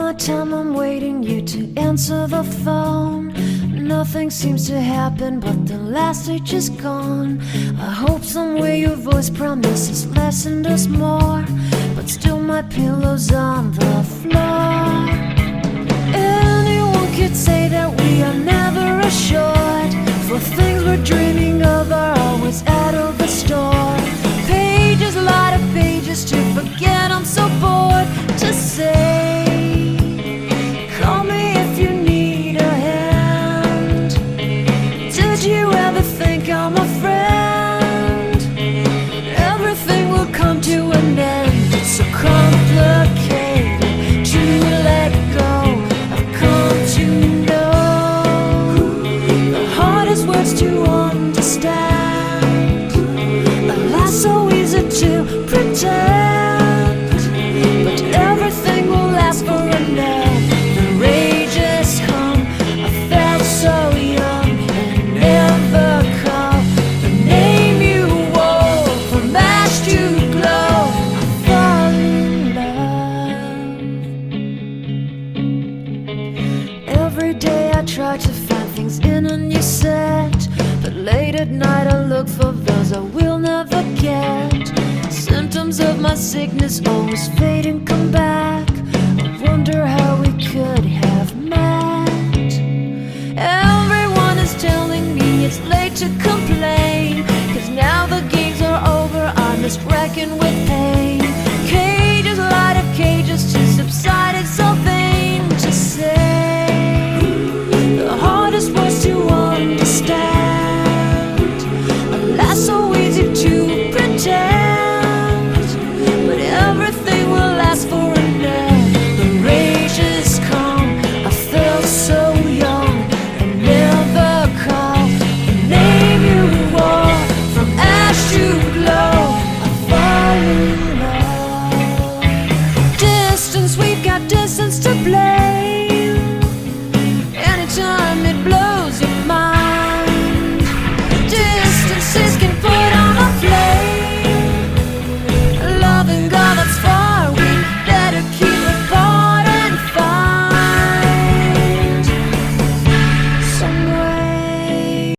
my time I'm waiting you to answer the phone. Nothing seems to happen, but the last stage is gone. I hope somewhere your voice promises less and us more, but still my pillow's on the floor. Anyone could say that we are never assured, for things we're dreaming of are always out of the store. Pages, a lot of pages to forget, I'm so bored to say. Call me if you need a hand. Did you ever think I'm a friend? Everything will come to an end. It's so complicated to let go. I've come to know the hardest words to understand. Alas, so easy to pretend, but everything will last for a night. The rage has come. I felt so young and never call the name you wore from ash to glow. I fall in love. Every day I try to find things in a new set, but late at night I look for those I will never get. Symptoms of my sickness always fade and come back.